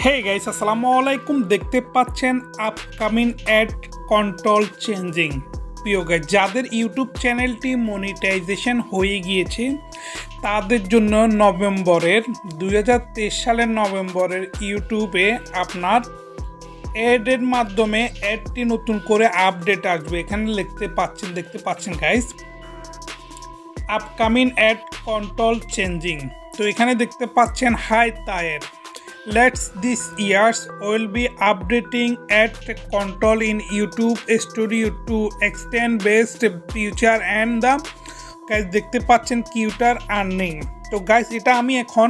Hey guys আসসালামু আলাইকুম দেখতে পাচ্ছেন আপকামিং অ্যাড কন্ট্রোল চেঞ্জিং। প্রিয় গাইস, যাদের ইউটিউব চ্যানেলটি মনিটাইজেশন হয়ে গিয়েছে তাদের জন্য নভেম্বরের 2023 সালের নভেম্বরের ইউটিউবে আপনার অ্যাডের মাধ্যমে অ্যাডটি নতুন করে আপডেট আসবে। এখানে দেখতে পাচ্ছেন guys upcoming ad control changing. তো এখানে দেখতে পাচ্ছেন হাই তায়ের this years will be updating ad control in YouTube Studio to extend best feature and the guys দেখতে পাচ্ছেন কিউটার আর্নিং। তো গাইস এটা আমি এখন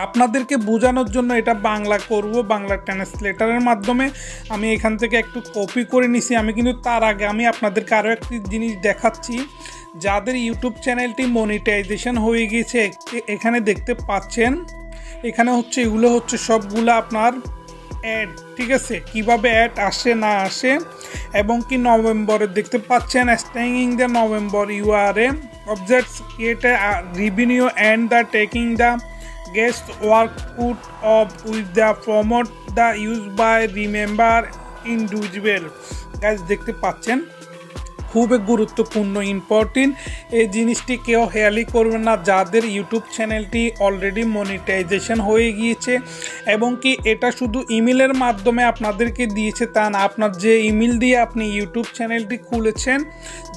আপনাদেরকে বোঝানোর জন্য এটা বাংলা করব, বাংলা ট্রান্সলেটরের মাধ্যমে আমি এখান থেকে একটু কপি করে নিছি। আমি কিন্তু তার আগে আমি আপনাদেরকে আরও একটি জিনিস দেখাচ্ছি। যাদের ইউটিউব চ্যানেলটি মনিটাইজেশন হয়ে গিয়েছে এখানে দেখতে পাচ্ছেন এখানে হচ্ছে এগুলো হচ্ছে সবগুলো আপনার অ্যাড, ঠিক আছে, কিভাবে অ্যাড আসে না আসে এবং কি নভেম্বরে দেখতে পাচ্ছেন standing the November you are a objects created revenue and the taking the guest work put of with the promote the use by remember individual. Guys দেখতে পাচ্ছেন খুবই গুরুত্বপূর্ণ ইম্পর্টেন্ট এই জিনিসটি কেউ হেয়ালি করবেন না যাদের ইউটিউব চ্যানেলটি অলরেডি মনিটাইজেশন হয়ে গিয়েছে এবং কি এটা শুধু ইমেলের মাধ্যমে আপনাদেরকে দিয়েছে তা না, আপনার যে ইমেল দিয়ে আপনি ইউটিউব চ্যানেলটি খুলেছেন,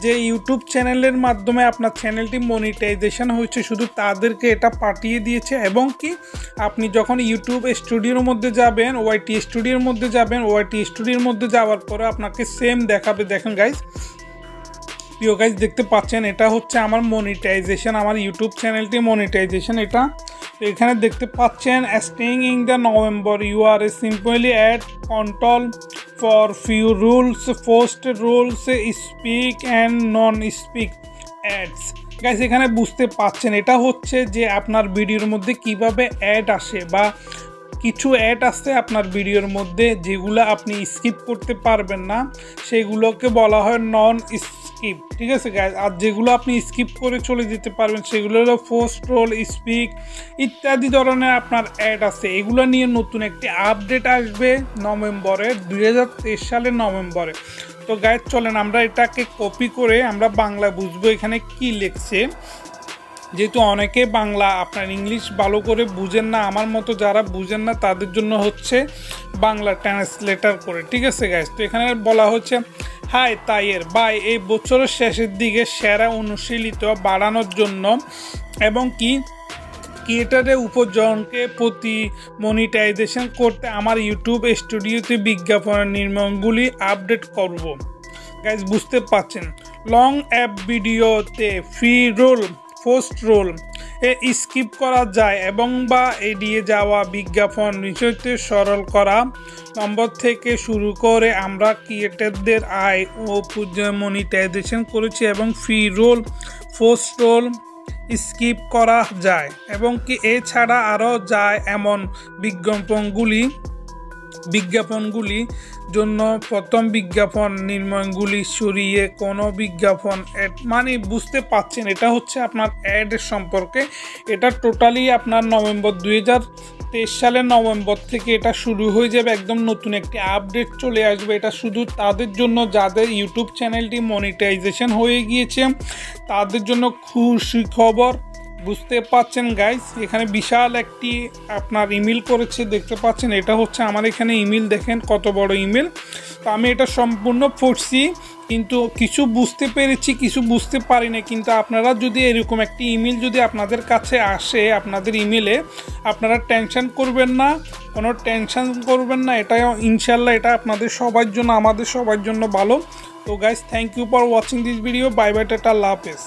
যে ইউটিউব চ্যানেলের মাধ্যমে আপনার চ্যানেলটি মনিটাইজেশন হয়েছে শুধু তাদেরকে এটা পাঠিয়ে দিয়েছে এবং কি আপনি যখন ইউটিউব স্টুডিওর মধ্যে যাবেন, ওয়াইটি স্টুডিওর মধ্যে যাবেন, ওয়াইটি স্টুডিওর মধ্যে যাওয়ার পরে আপনাকে সেম দেখাবে। দেখেন গাইস, প্রিয় গাইস দেখতে পাচ্ছেন এটা হচ্ছে আমার মনিটাইজেশন, আমার ইউটিউব চ্যানেলটি মনিটাইজেশন এটা। তো এখানে দেখতে পাচ্ছেন staying in the November you are a simply ad control for few rules, post rules, speak and non speak ads. Guys এখানে বুঝতে পাচ্ছেন এটা হচ্ছে যে আপনার ভিডিওর মধ্যে কিভাবে অ্যাড আসে বা কিছু অ্যাড আসছে আপনার ভিডিওর মধ্যে যেগুলো আপনি স্কিপ করতে পারবেন না সেগুলোকে বলা হয় নন স্কিপ, ঠিক আছে গাইস। আর যেগুলো আপনি স্কিপ করে চলে যেতে পারবেন সেগুলো হলো পোস্ট রোল, স্পিক ইত্যাদি ধরনের আপনার অ্যাড আছে। এগুলো নিয়ে নতুন একটি আপডেট আসবে নভেম্বরের 2023 সালের নভেম্বরে। তো গাইস চলেন আমরা এটাকে কপি করে আমরা বাংলা বুঝবো এখানে কি লিখছে, যেহেতু অনেকে বাংলা আপনার ইংলিশ ভালো করে বুঝেন না, আমার মতো যারা বুঝেন না তাদের জন্য হচ্ছে বাংলা ট্রান্সলেটার করে, ঠিক আছে গাইস। তো এখানে বলা হচ্ছে হাই তাইয়ের বাই এই বছরের শেষের দিকে সেরা অনুশীলিত বাড়ানোর জন্য এবং কি ক্রিয়েটারের উপজনকে প্রতি মনিটাইজেশন করতে আমার ইউটিউব স্টুডিওতে বিজ্ঞাপনের নির্মাণগুলি আপডেট করব। গাইস বুঝতে পাচ্ছেন লং অ্যাপ ভিডিওতে free roll, post roll skip করা যায় এবং বা এড়িয়ে যাওয়া বিজ্ঞাপন বিষয়টি সরল করা নম্বর থেকে শুরু করে আমরা ক্রিয়েটরদের আয় ও মনিটাইজেশন করেছি এবং free roll, post roll skip করা যায় এবং কি এছাড়া আরও যায় এমন বিজ্ঞাপনগুলি জন্য প্রথম বিজ্ঞাপন নির্মাণগুলি সরিয়ে কোনো বিজ্ঞাপন অ্যাড, মানে বুঝতে পাচ্ছেন এটা হচ্ছে আপনার অ্যাডের সম্পর্কে। এটা টোটালি আপনার নভেম্বর 2023 সালের নভেম্বর থেকে এটা শুরু হয়ে যাবে, একদম নতুন একটি আপডেট চলে আসবে। এটা শুধু তাদের জন্য যাদের ইউটিউব চ্যানেলটি মনিটাইজেশন হয়ে গিয়েছে তাদের জন্য খুশি খবর। বুঝতে পাচ্ছেন গাইস এখানে বিশাল একটি আপনার ইমেল করেছে, দেখতে পাচ্ছেন এটা হচ্ছে আমার এখানে ইমেল, দেখেন কত বড় ইমেল। তো আমি এটা সম্পূর্ণ পড়ছি কিন্তু কিছু বুঝতে পেরেছি কিছু বুঝতে পারি না, কিন্তু আপনারা যদি এরকম একটি ইমেল যদি আপনাদের কাছে আসে আপনাদের ইমেলে আপনারা টেনশন করবেন না, কোনো টেনশন করবেন না, এটা ইনশাল্লাহ এটা আপনাদের সবার জন্য আমাদের সবার জন্য ভালো। তো guys thank you for watching this video, bye bye, টাটা, আল্লাহ হাফেজ।